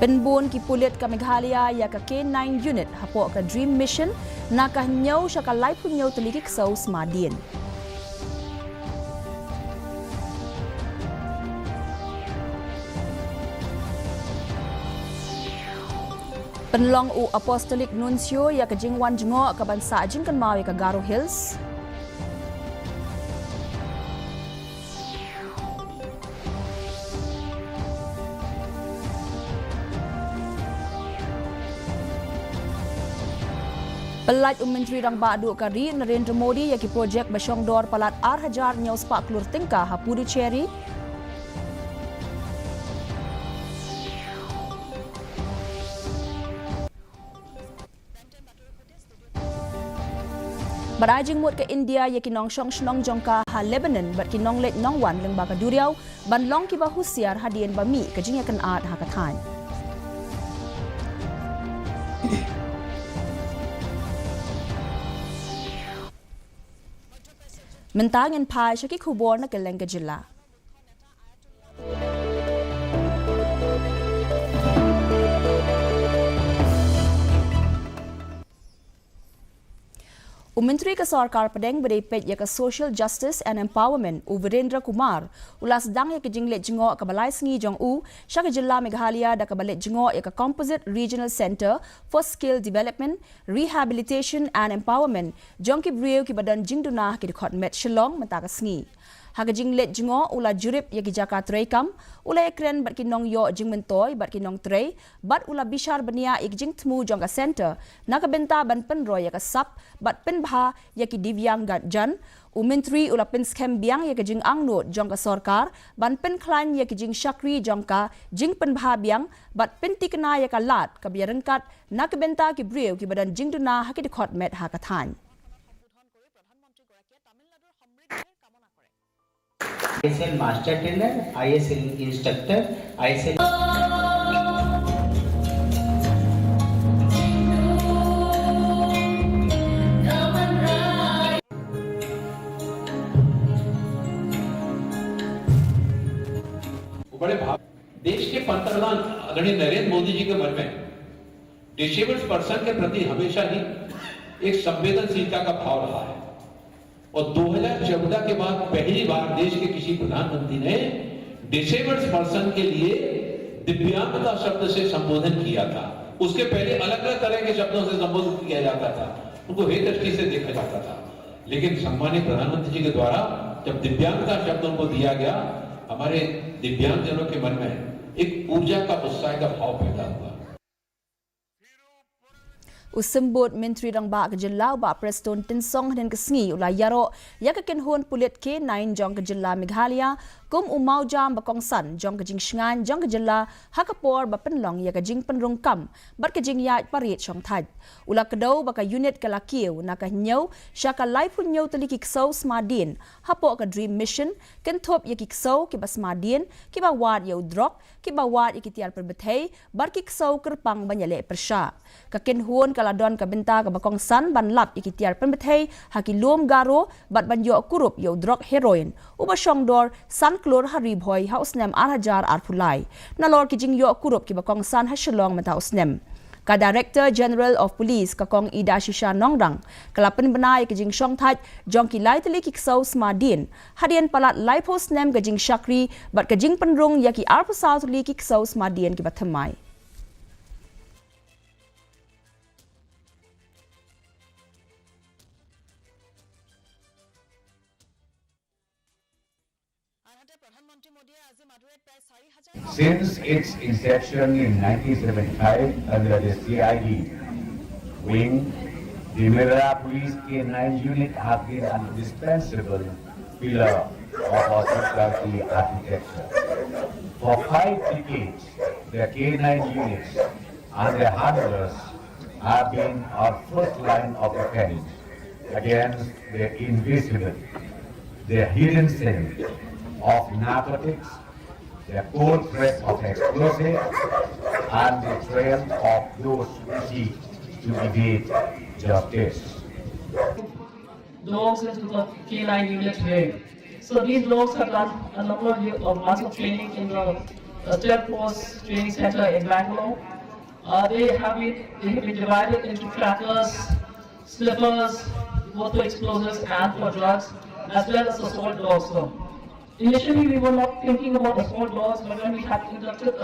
Penbun ki pulit ka Meghalaya ya ka K9 unit hapo ka Dream Mission na ka nyaw siya ka life nyaw telikik sa Usmadin. Penlong u Apostolic Nuncio ya ka jingwan jengo ka bansa jingkan mau ya ka Garo Hills. Pelat Menteri Rang Badu Kari Narendra Modi yaki projek Basyong Dor Palat Ar-Hajar Nyau Sepak Kelur Tingkah Hapudi Cherry. Barajing mut ke India yaki nong syong shnong jongka ha Lebanon bat ki nong let nong wan leng baka duriau ban long ki ba husiar hadien ba mi ke jing yakan art ha kathan. Mentangin pai syaki kubor na keleng ke jila. Menteri ke Sarkar Pedeng beripet ya ke Social Justice and Empowerment Virendra Kumar ulas dang ya ke jinglet jengok ke balai sengi jong u sya ke jila Meghalaya da ke balik jengok ya ke Composite Regional Center for Skill Development, Rehabilitation and Empowerment jong ki brieu ki badan jingdunah ki dekot met Shillong mentaka sengi. Haga jinglet jengo ula jurip ya ki jaka tray kam ula ekren bat ki nong yo jing mentoy bat ki nong tray bat ula bishar benia ik jing temu jong ka center naka benta ban penroy ya ka sap bat penbha ya ki divyang gat jan Menteri ula pen scam biang ya ki jing angnut jong ka sarkar ban pen klan ya ki jing syakri jong ka jing penbha biang bat pen tikna ya ka lat ka biarengkat naka benta ki breu ki badan jing duna ha ki dekot met ha ka than. ISL Master Trainer, ISL Instructor, ISL... बड़े भाव देश के पंतप्रधान आदरणीय नरेंद्र मोदी जी के मन में disabled person के प्रति हमेशा ही एक संवेदनशीलता का भाव रहा है और 2014 के बाद पहली बार देश के किसी प्रधानमंत्री ने डिसेबल्ड पर्सन के लिए दिव्यांगता शब्द से संबोधन किया था। उसके पहले अलग अलग तरह के शब्दों से संबोधित किया जाता था, उनको हे दृष्टि से देखा जाता था, लेकिन सम्मानित प्रधानमंत्री जी के द्वारा जब दिव्यांगता शब्द उनको दिया गया, हमारे दिव्यांगजनों के मन में एक ऊर्जा का उत्साह का भाव पैदा हुआ। Usembut Menteri Rang Ba ke Jelau ba Preston Tinsong dan kesengi ulai yaro ya ke kenhun pulit K9 jong ke Jela Meghalaya kum umau jam bakong san jong ke jing shngan jong ke Jela hakapor ba penlong ya ke jing penrung kam bat ke jing ya parit chong thaj ula kedau ba ka unit ke lakiu na ka nyau sya ka lai pun nyau teli ki ksau Smadin hapo ka Dream Mission ken thop ya ki ksau ki ba Smadin ki ba wat yau drop ki ba wat ki tial perbethei bar ki ksau kerpang banyale persha ka kenhun kaladon ka benta ka bakong san ban lap ikitiar penbethei haki lom garo bat banyo kurup yo drug heroin uba shongdor san klor hari boy hausnem Ar-Hajar Arpulai nalor kijing yo kurup ki bakong san hashlong mata usnem ka Director General of Police ka kong Ida Shisha Nongrang kalapen benai kijing shongthaj jongki lai teli ki ksau Smadin hadian palat lai posnem kijing shakri bat kijing penrung yaki arpusal teli ki ksau Smadin ki bathamai. Since its inception in 1975 under the CID wing, the Meghalaya Police K9 unit has been an indispensable pillar of our security architecture. For 5 decades, the K9 units and their handlers have been our first line of defense against the invisible, the hidden sin of narcotics, the cold threat of explosives, and the trail of those who seek to evade justice. Dogs into the K9 unit here. So these dogs have done a number of months of training in the State Force Training Center in Bangalore. They have been divided into trackers, slippers, both for explosives and for drugs, as well as assault dogs. So, initially, we were not thinking about assault dogs, but when we had conducted,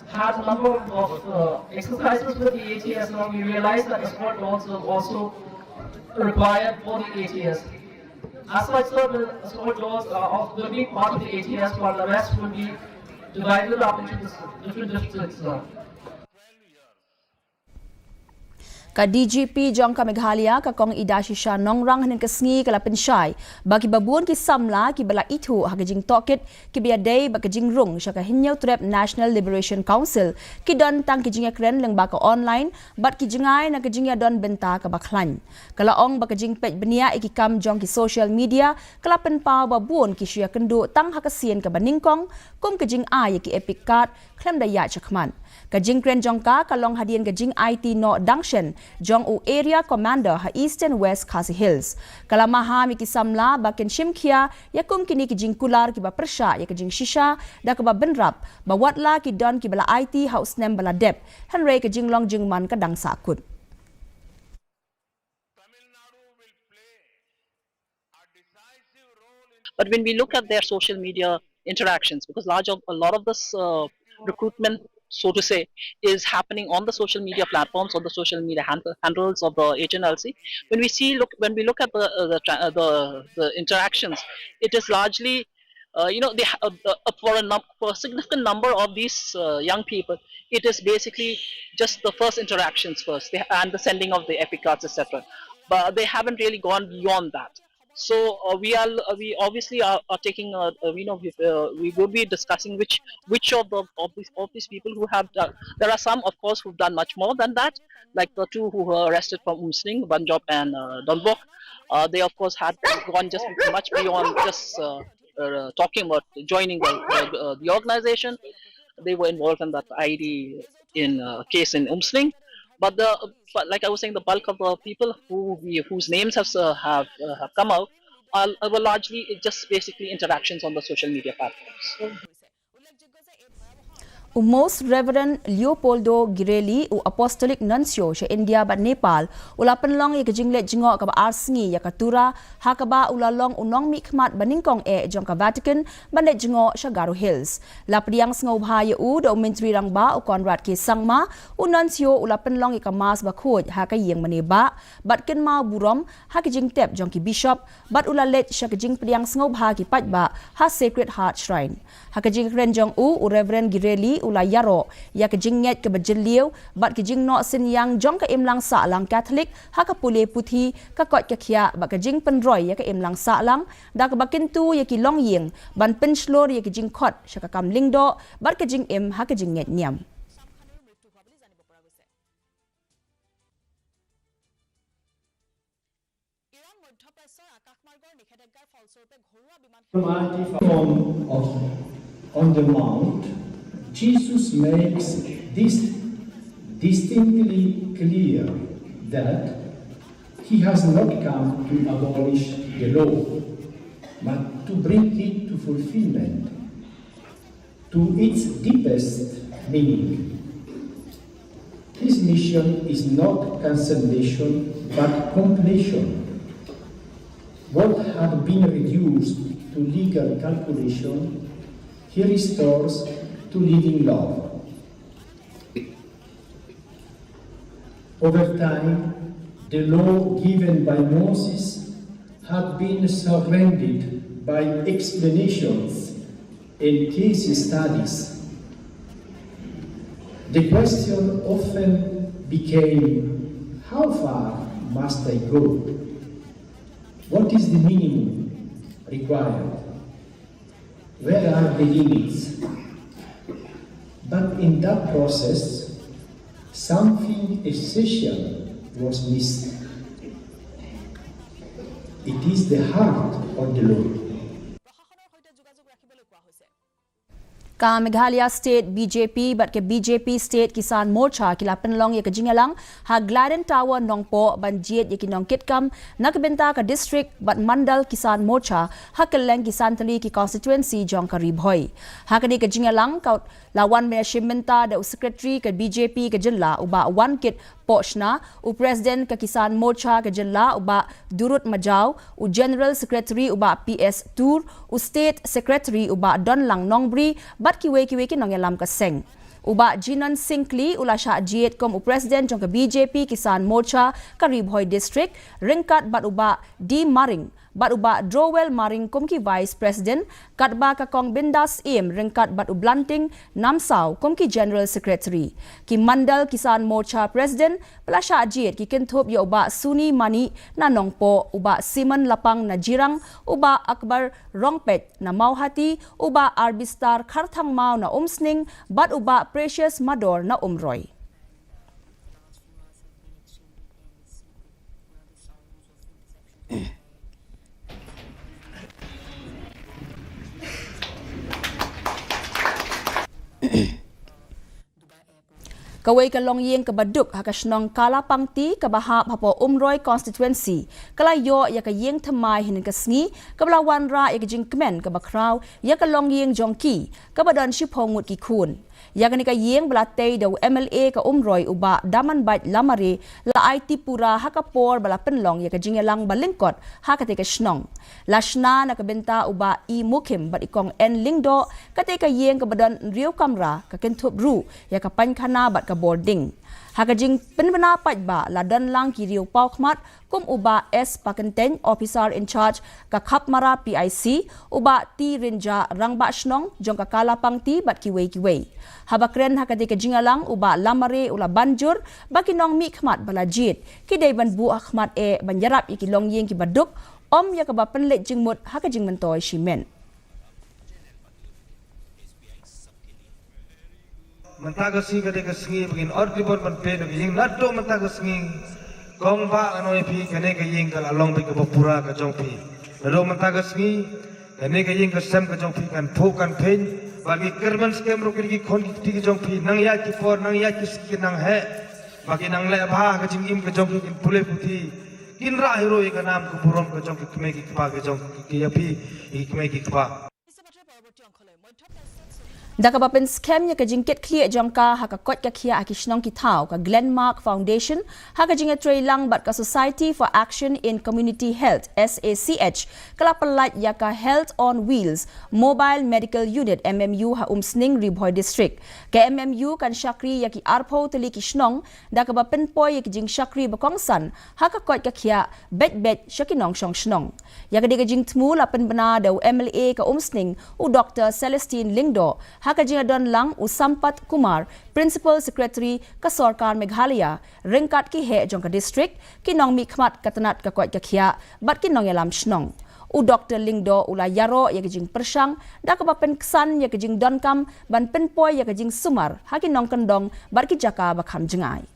had a number of exercises with the ATS, now we realized that assault dogs were also required for the ATS. As such, sir, the assault dogs will be part of the ATS, while the rest will be divided up into different districts. Ka DGP Jongka Meghalaya ka kong ida shisha nongrang hanin kasngi kala pensyai bagi babuan ki samla ki bala itu hagajing tokit ki biadai bagajing rung sya ka hinyaw trap National Liberation Council ki don tang ki jingya kren leng baka online bat ki jingai na ki jingya don benta ka baklan kala ong bagajing pej benia ikikam jong ki social media kala penpau babuan ki sya kendu tang hakasien ka baningkong kum ki jing ai ki epic card klem daya chakman Kajing Kren Jongka kalong hadian kajing IT no Dangshen Jong U Area Commander ha East and West KHASI Hills. Kalamaha miki samla baken shimkia yakum kini kajing kular ki ba persha ya kajing shisha da ka ba benrap bawatla ki don ki bala IT house nem bala dep hanre kajing long jingman kadang sakut. But when we look at their social media interactions, because a lot of this recruitment, so to say, is happening on the social media platforms, on the social media handles of the HNLC. When we look at the interactions, it is largely, for a significant number of these young people, it is basically just the first interactions first, and the sending of the epic cards, etc. But they haven't really gone beyond that. So we obviously are taking we will be discussing which of these people who have done. There are some, of course, who've done much more than that, like the two who were arrested from Umsling, Banjop and Donbok. They of course had gone just much beyond just talking about joining the organization. They were involved in that ID case in Umsling. But like I was saying, the bulk of the people whose names have come out were largely just basically interactions on the social media platforms. O Most Reverend Leopoldo Girelli o Apostolic Nuncio sa India bat Nepal ulapan long ya kajinglet jingok ka ba arsngi ya katura hakaba ulalong unong mikmat baningkong jong ka Vatican bandet jingok sa Garo Hills lapriang sngob ha ya u do mentri rang ba o Conrad ke sangma o Nuncio ulapan long ya kamas ba khoj ha ka yeng maneba bat ken ma burom ha kajing tep jong ki bishop bat ulalet sa kajing priang sngob ha ki patba ha Sacred Heart Shrine ha kajing kren jong u Reverend Girelli ulai yaro ya kejinget ke berjeliu bat kejing no sin yang jong ka imlang sa lang Catholic ha ka pule puthi ka kot ka khia ba kejing penroy ya ka imlang sa lang da ka bakin tu ya ki long yeng ban penslor ya kejing khot sha ka kam lingdo bat kejing im ha kejing nget niam on the mount, Jesus makes this distinctly clear that he has not come to abolish the law, but to bring it to fulfillment, to its deepest meaning. His mission is not cancellation, but completion. What had been reduced to legal calculation, he restores to living love. Over time, the law given by Moses had been surrounded by explanations and case studies. The question often became, how far must I go? What is the minimum required? Where are the limits? But in that process, something essential was missed. It is the heart of the law. Ka Meghalaya State BJP bat ke BJP State Kisan Morcha kila penlong ya ke jingalang ha Gladden Tower nongpo banjiet ya kinong kitkam nak benta ka district bat mandal Kisan Morcha ha keleng Kisan Tali ki constituency jong karib hoi ha kadi ke jingalang kaut lawan me shimenta da secretary ke BJP ke jilla uba one kit Pochna, u President ke Kisan Morcha ke jilla uba Durut Majau, u General Secretary uba PS Tur, u State Secretary uba Don Lang Nongbri, bat kiwe ki nongyalam ka seng. Uba Jinan Singkli ula sya jiet kom u President jong ke BJP Kisan Morcha karib hoi district, ringkat bat uba Di Maring, bat uba Drowell Maring kom ki Vice President, kat ba ka kong Bindas Im ringkat bat u Blanting Namsau kom ki General Secretary. Ki Mandal Kisan Morcha President pelasya jiet ki kintup ya uba Suni Mani na nongpo, uba Simon Lapang na Jirang, uba Akbar Rongpet na Mauhati, uba Arbistar Karthang Mau na Umsning, bat uba Precious Mador na Umroy. Kawai ka longyeng ka baduk ha ka snong kala pangti ka bahap hapo Umroy constituency kala yo ya ka yeng thamai hin ka sngi ka balawan ra ya ka jingkmen ka bakraw ya ka longyeng jongki ka badan shipong ki khun ya ka ni ka yeng blatei do MLA ka Umroy uba daman bait lamari la IT pura ha ka por bala penlong ya ka jingelang balingkot ha ka te ka snong lashna na ka benta uba I mukim bat ikong en lingdo ka te ka yeng ka badan riu kamra ka kentup ru ya ka pankhana bat ka boarding. Hakajing penpenapat ba ladan lang kiriu pau khmat kum uba S Pakenten officer in charge ka Khapmara PIC uba T Rinja rangba snong jong ka kalapang ti bat kiwei. Habakren hakati ka jingalang uba lamare ula banjur bakinong mi khmat balajit kidai ban bu khmat e banjarap ikilong yeng ki baduk om ya ka ba penlet jingmut hakajing mentoy shimen. Mentaga sing kade ka singi begin or tribon man pe begin natto mentaga singi kong ba ano pi kane ka ying kal along be ka pura ka jong pi nado mentaga singi kane ka ying ka sem ka jong pi kan pho kan pen bagi kerman skem ro ki khon ki ki jong pi nang ya ki por nang ya ki ski nang he bagi nang le ba ka jing im ka jong pi pule puti kin ra hero ka nam ka purom ka jong ki kme ki pa ka jong ki ya pi ki kme ki pa Dakabapen scam nya kajingket clear jongka haka kot ka khia akishnong ki thau ka Glenmark Foundation haka jinga tray lang bat ka Society for Action in Community Health SACH kala pelat yaka Health on Wheels Mobile Medical Unit MMU ha umsning Ribhoy District ka MMU kan syakri yaki arpo teli kishnong dakabapen poy yaki jing syakri bakongsan haka kot ka khia bet syakinong shong shnong yaka diga jing tmu lapen bena daw MLA ka umsning u Dr. Celestine Lingdo haka jinga don lang u Sampat Kumar Principal Secretary ka Sarkar Meghalaya ringkat ki he jong ka district kinong mi khmat katanat ka kot ka khia bat kinong yalam shnong u Dr. Lingdo ula yaro ya jing persang da ka bapen ksan ya jing don kam ban penpoy ya jing sumar hakinong kendong bat ki jaka bakham jingai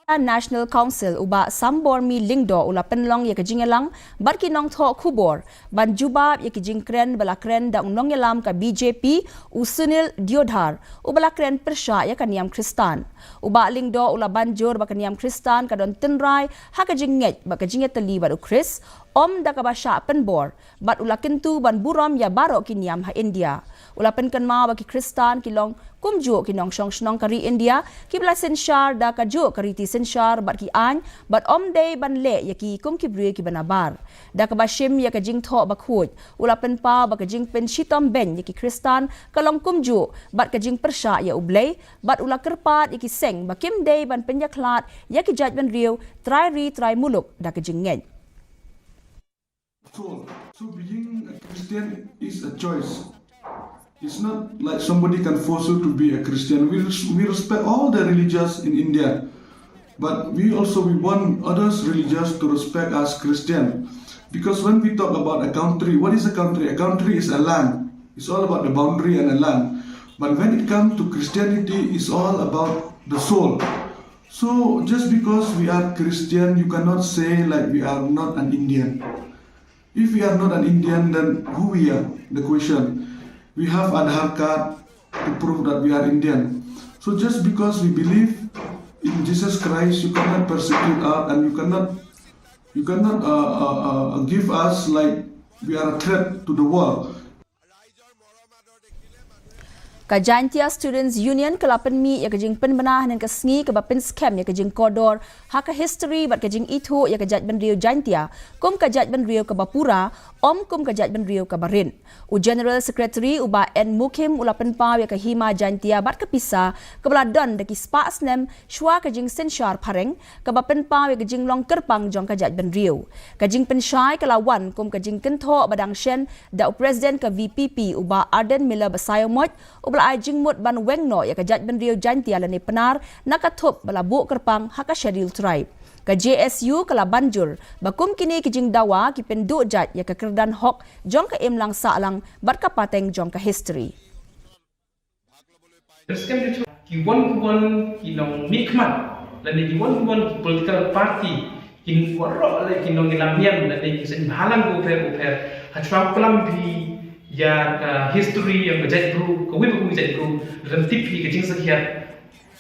National Council uba Sambormi Lingdo ula penlong ya kajingelang bat kinong tho khubor ban jubab ya kijingkren balakren da unong yalam ka BJP usunil diodhar ubalakren persha ya kaniam Kristan uba Lingdo ula banjur bakaniam Kristan kadon tenrai ha kajinget bakajinget teli bat ukris om da kabasha penbor bat ula kentu ban buram ya baro kiniam ha India ula penkenma baki Kristan kilong kumju kinong shong shnong kari India kibla senshar da kaju kari ti senshar bat ki an bat om day ban le yaki kum kibri ki banabar da kabashim ya kajing tho bakhut ula pen pa ba kajing pen shitom ben yaki Kristan kalong kumju bat kajing persha ya ublay bat ula kerpat yaki seng bakim day ban penyaklat yaki jaj ban riu try muluk da kajing ngej. So being a Christian is a choice. It's not like somebody can force you to be a Christian. We respect all the religions in India, but we want others religions to respect us Christian. Because when we talk about a country, what is a country? A country is a land. It's all about the boundary and a land. But when it comes to Christianity, it's all about the soul. So just because we are Christian, you cannot say like we are not an Indian. If we are not an Indian, then who we are? The question. We have Aadhaar card to prove that we are Indian. So just because we believe in Jesus Christ, you cannot persecute us, and you cannot give us like we are a threat to the world. Kajantia Students Union kelapan mi ya kajing penbenah dan kesngi ke bapin scam ya kajing kodor haka history bat kajing itu ya kajat ben Rio Jantia kum kajat ben Rio ke Bapura om kum kajat ben Rio ke Barin u General Secretary uba N Mukim ulapan pa ya ke Hima Jantia bat kepisa ke beladon deki spa snem shwa kajing senshar pareng ke bapin pa ya kajing long kerpang jong kajat ben Rio kajing pensyai ke lawan kum kajing kentho badang shen da President ke VPP uba Arden Miller Basayomot bala ajing mut ban wengno ya kajat ben Rio Jantia lani penar nakatup bala buk kerpang haka schedule tribe ka JSU kala banjur bakum kini kijing dawa ki penduk jat ya ka kerdan hok jong ka imlang salang bat ka pateng jong ka history ki wan ki nong nikmat lani ki wan political party ki warok le ki nong ilamian lani ki sen halang uper hatram kelambi ya history yang berjaya guru, kawin berguru berjaya guru, dalam TV kecing sekian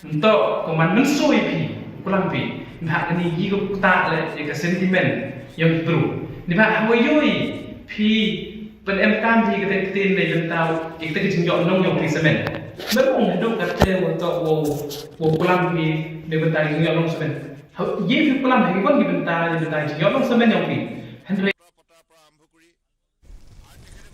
untuk koman mensoi pi, pulang pi, nah ini gigu tak le, ya sentimen yang guru, ni bah hawaioi pi penemkan pi kita tin le jentau, kita kecing jauh nong yang semen, memang hidup kata untuk wo pulang pi, ni bentar kecing jauh nong semen, ye pi pulang pi pun bentar kecing jauh nong semen yang pi,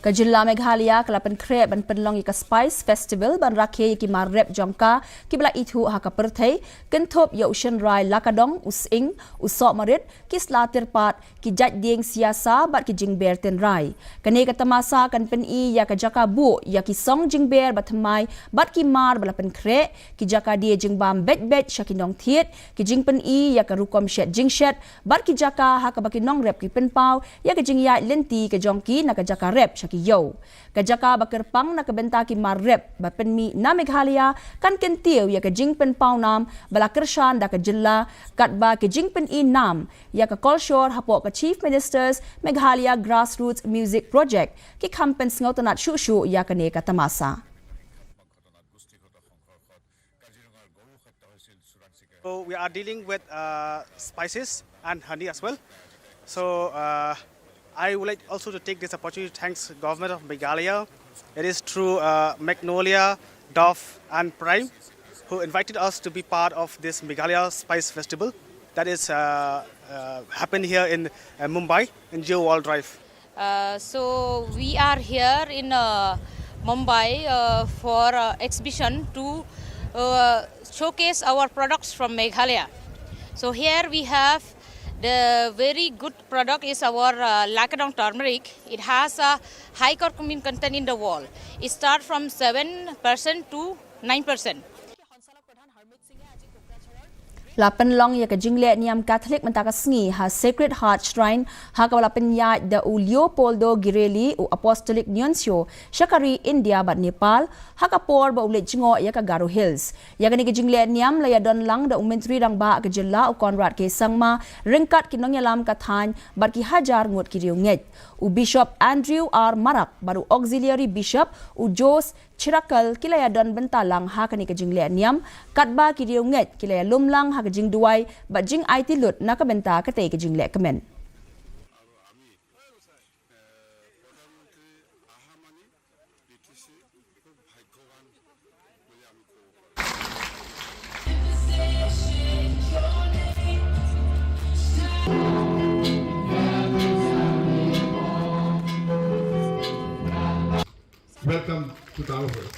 Kajilla Meghalaya kelapan krep ban penlong ika Spice Festival ban rakhe ki marrep jongka ki bala itu haka perthai kentop ya Ocean Rai Lakadong using usok marit ki slatir pat ki jat dieng siasa bat ki jingber ten rai kane kata masa kan pen I ya ka jaka bu ya ki song jingber batmai bat ki mar bala pen krep ki jaka dia jingbam bet shakinong thiet ki jingpen I ya ka rukom shet jingshet bat ki jaka haka baki nong rep ki pen pau ya ka jingya lenti ke jongki na ka jaka rep yo kajaka bakerpang na kabenta ki marrep bapen mi na Meghalaya kan kentiu ya ka jingpen paunam bala kershan da ka jilla katba ki jingpen I nam ya ka kolshor hapo ka Chief Minister's Meghalaya Grassroots Music Project ki kampen sngotanat shushu ya ka ne ka tamasa. So we are dealing with spices and honey as well. So I would like also to take this opportunity to thank the government of Meghalaya. It is through Magnolia, Dove and Prime who invited us to be part of this Meghalaya Spice Festival that is happened here in Mumbai in Geo Wall Drive. So we are here in Mumbai for exhibition to showcase our products from Meghalaya. So here we have the very good product is our Lakadong turmeric. It has a high curcumin content in the wall. It starts from 7% to 9%. Lapan long ya ka jingle niam Catholic mentaka sngi ha Sacred Heart Shrine ha ka lapan ya da u Leopoldo Girelli u Apostolic Nuncio Shakari India bat Nepal ha ka por ba ulet jingo ya ka Garo Hills ya ka ni ka jingle niam la ya don lang da menteri rang ba ka jilla u Conrad ke sangma ringkat kinong yalam ka than bat ki hajar ngot ki riu nget u Bishop Andrew R Marak baru auxiliary bishop u Jos Chirakal kilaya don bentalang ha ka ni ka jingle niam katba ki riu nget kilaya lumlang ha kajing duai ba jing IT lut na ka benta ka te kajing le kamen Welcome to Dallas.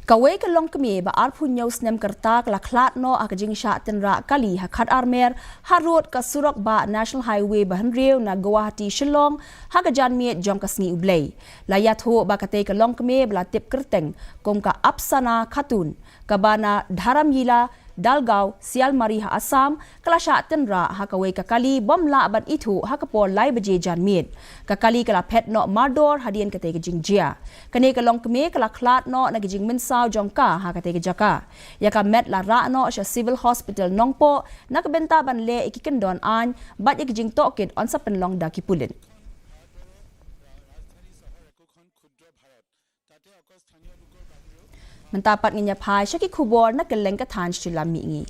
Kawai ka long kami ba arpu nyaus nem kertak la klat no akajing sha tenra kali hakat armer harut ka surok ba National Highway bahan riu na Guwahati Shillong hakajan miet jong kasngi ublay layat ho ba kate ka long kami bla tip kerteng kong ka apsana khatun kabana dharam yila Dalgau, Sial Mari ha Assam, Kalasha Tenra Hakaway Kakali, Bom La Ban Itu, Hakapor Lai Baje Jan Mid. Kakali Kala Pet No Mardor, Hadian Katega Jingjia. Kane Kalong Kame Kala Klat No Nagijing Minsao Jongka, Hakatega Jaka. Yaka Met La Ra No Sha Civil Hospital Nongpo, Nakabenta Ban Le Ikikendon An, Bat Yakijing Tokit on Sapenlong Dakipulin. Mentapat nganya pai syaki kubor na keleng katan sila mingi.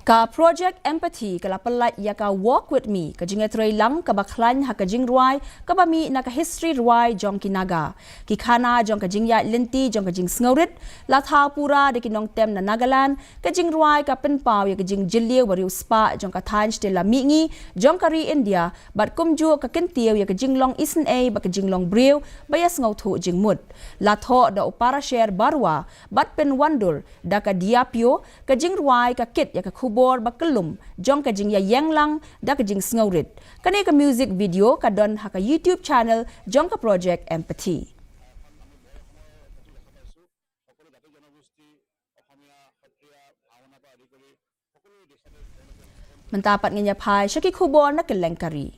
Ka project empathy kala pelat ya ka walk with me ka jinga tray lang ka baklan ha ka jing ruai ka bami na ka history ruai jong kinaga ki khana jong ka jing ya linti jong ka jing sngorit la tha pura de kinong tem na Nagaland ka jing ruai ka pen pau ya ka jing jiliu bariu spa jong ka than ste la mingi jong ka ri India bat kumju ka kentiu ya ka jing long isen a ba ka jing long breu ba ya sngo thu jing mut la tho da upara share barwa bat pen wandur da ka diapio ka jing ruai ka kit ya ka bor bakelum jong ka jing ya yang lang da ka jing sngorit kane ka music video ka don ha ka YouTube channel jong ka project empathy mentapat nganya pai syaki khubor na keleng kari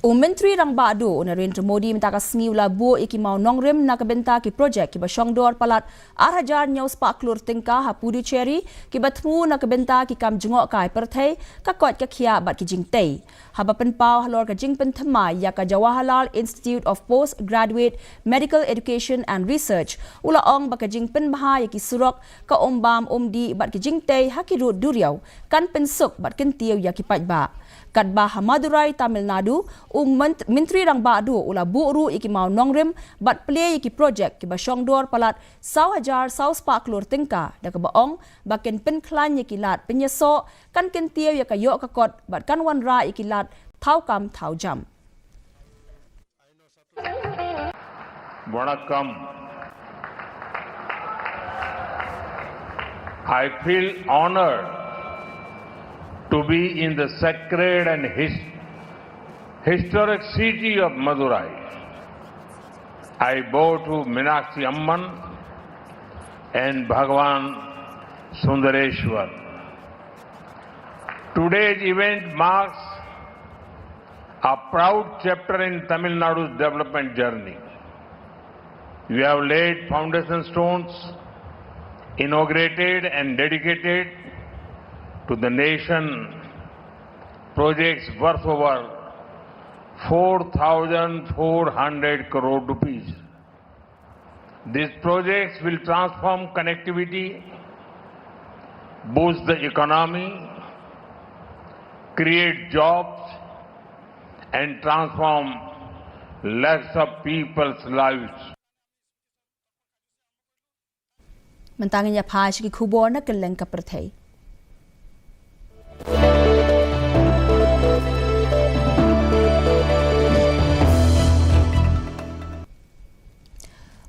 Menteri Rang Badu Narendra Modi minta ka sengiu labu iki mau nongrim na kabenta ki projek ki basyongdor palat arhajar nyau spak klur tingka ha Puducherry ki batmu na kabenta ki kam jungok kai perthai ka kot ka khia bat ki jingtei ha bapen pau halor ka jingpen thamai ya ka Jawaharlal Institute of Postgraduate Medical Education and Research ula ong ba ka jingpen baha ya ki surok ka ombam omdi bat ki jingtei ha ki rut duriau kan pensuk bat kentiu ya ki pajba Kadbah Madurai Tamil Nadu Menteri Rang Badu ula buuru iki mau nongrim bat play iki projek ki basyongdor palat 1,000 spak lur tingka da ka baong baken pen klan iki lat penyeso kan kentiu ya ka yok ka kot bat kan wanra iki lat thau kam thau jam Vanakkam. I feel honored to be in the sacred and historic city of Madurai. I bow to Meenakshi Amman and Bhagwan Sundareshwar. Today's event marks a proud chapter in Tamil Nadu's development journey. We have laid foundation stones, inaugurated and dedicated to the nation projects worth over 4,400 crore rupees. These projects will transform connectivity, boost the economy, create jobs, and transform lakhs of people's lives. Mentangin ya pai syaki khubor na keleng ka perthai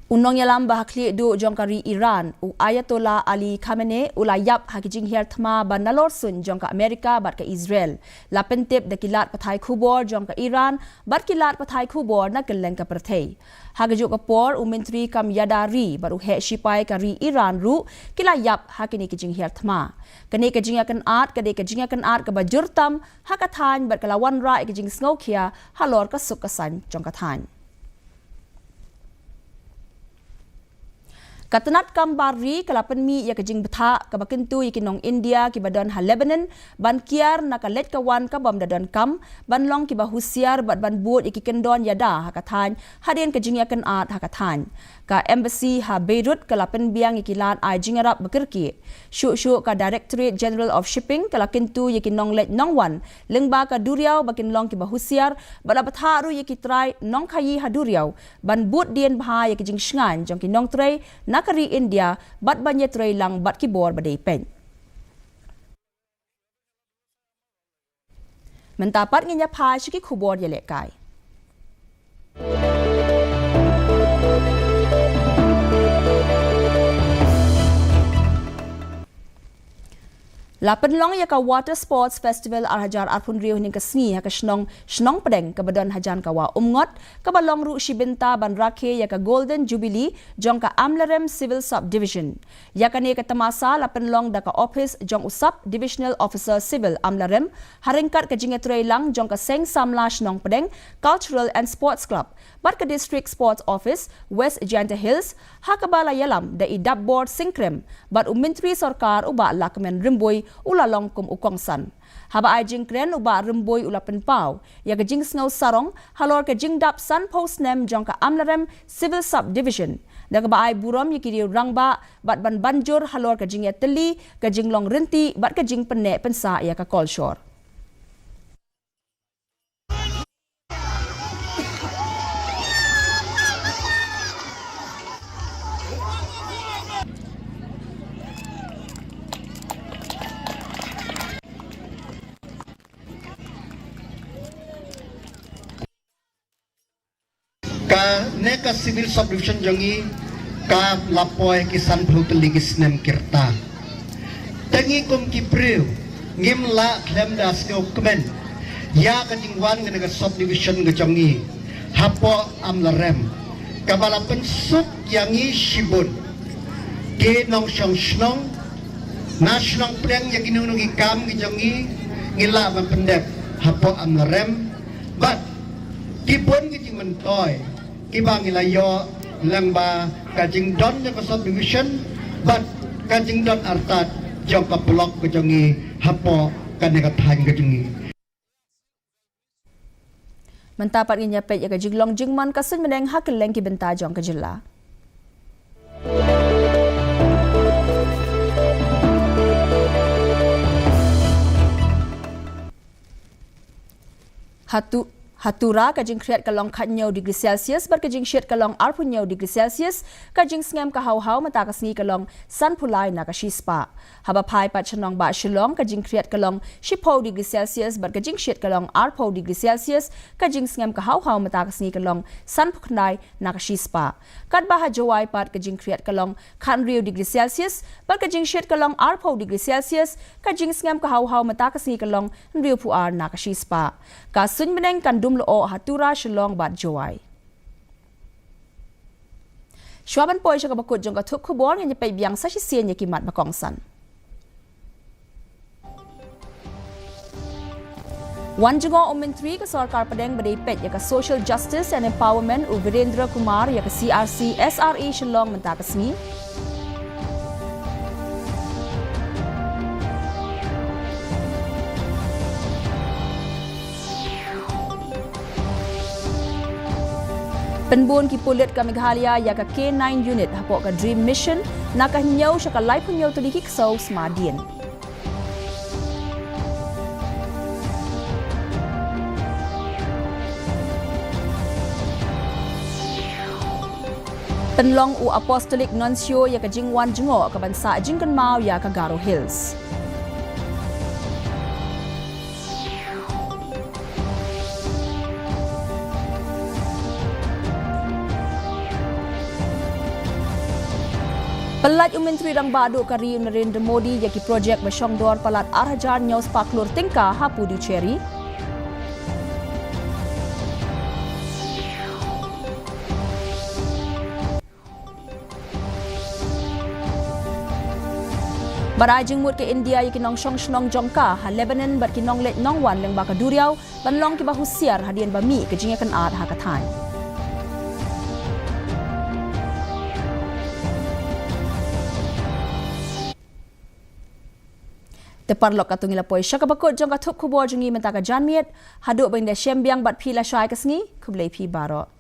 Unong yalam bahakli du jongkari Iran u Ayatollah Ali Khamenei ulayap hakijing her thma banalor sun jongka Amerika bat ka Israel la pentep dakilat pathai khubor jongka Iran bat kilat pathai khubor na keleng ka perthei hagaju ka por u menteri kam yadari baru he sipai kari Iran ru kilayap hakini kijing her thma kane kijing akan art kade kijing akan art ka bajurtam hakathan bat kalawan ra kijing sngokhia halor ka sukasan jongka than Katanat kambari kalapan mi ya kajing betha ka bakentu ikinong India ki badan ha Lebanon ban kiar na kalet kawan ka bam dadan kam ban long ki bahusiar bat ban buat ikikendon yada hakathan hadin kajing yakan art hakathan ka embassy ha Beirut kalapan biang ikilan ai jingarap bekirki syu ka Directorate General of Shipping kalakentu ikinong let nongwan lengba ka duriau bakin long ki bahusiar bala betha ru ikitrai nong khayi ha duriau ban buat dien bha yakijing shngan jong kinong trai nakari India bat banya tray lang bat kibor badai pen. Mentapat nganya pai syaki khubor ya lekai. Lapan long ya ka Water Sports Festival Arhajar Arpun Rio ning kasngi ya ka snong pedeng ka badan hajan kawa umngot ka balong ru shibinta ban rakhe ya ka Golden Jubilee jong ka Amlarem Civil Subdivision. Ya ka ne ka tamasa lapan long da ka office jong usap Divisional Officer Civil Amlarem haringkat ka jingetrei lang jong ka Seng Samla snong pedeng Cultural and Sports Club. Bat ka District Sports Office West Janta Hills hakabala yalam da idap board singkrem bat umintri sarkar uba lakmen rimboy ulalong kum ukongsan. Haba ay jing kren uba rimboy ulapen pau. Ya ka jing sngaw sarong halor ka jing dap san post nem jong ka Amlarem Civil Subdivision. Da ka ba ay burom yakiri rangba bat ban banjur halor ka jing yateli ka jing long rinti bat ka jing penne pensa ya ka kolshore. Ka neka civil subdivision jangi ka lapoy kisan phuteligis nem kirta tangi kum kipriu ngim la klem das ko kmen ya ka jingwan ka neka subdivision ga jangi hapo Amlarem kabala pensuk yangi shibun ke nong shong snong national preng ya kinung ikam ga jangi ngila ban pendep hapo Amlarem but kipon ga jing mentoy Kibang ilayo lang ba kajing don yung subdivision but kajing don artat yung kapulok kajongi hapo kanekatahan kajongi. Mentapat inya pet ya kajing long jingman kasun meneng hakil leng kibenta jong kajilla. Hatura kajing kreat kalong katnyau degree Celsius berkajing syet kalong arpunyau degree Celsius kajing sngem kahau-hau matakas ngi kalong sanpulai nakashispa. Haba pai pat chanong ba shilong kajing kreat kalong shipau degree Celsius berkajing syet kalong arpau degree Celsius kajing sngem kahau-hau matakas ngi kalong sanpuknai nakashispa. Kat baha jawai pat kajing kreat kalong kanriu degree Celsius berkajing syet kalong arpau degree Celsius kajing sngem kahau-hau matakas ngi kalong riu puar nakashispa. Kasun meneng kandum loo hatura shilong bat jawai. Shwaban poy siya kabakot jong katuk kubor nga nyapay biyang sa sisiyan niya kimat makongsan. Wan jungo umintri ka sarkar padeng badaypet ya ka Social Justice and Empowerment u Virendra Kumar ya ka CRC SRE shilong mentakas ni. Penbun ki pulit ka Meghalaya ya ka K9 unit hapo ka Dream Mission nakahinyaw siya ka live punyaw tuliki ksaw smadien. Penlong u Apostolic Nuncio ya ka Jingwan Jingo ka bansa Jingkan Mau ya ka Garo Hills. Pelat Menteri Rang Badu Kari Narendra Modi yaki projek Masyongdor Palat Arhajar Nyaus Paklur Tingka Hapu di Cherry. Barajing mut ke India yaki nong syong shnong jongka ha Lebanon bat ki nong let nong wan leng baka duriaw banlong ki bahusiar hadian bami ke jingakan ad hakatan. Teparlok katung ilapoy siya kabakot jong katuk kubor jungi mentaka janmiet haduk bang da syembiang bat pila syai kasngi kublay pi baro.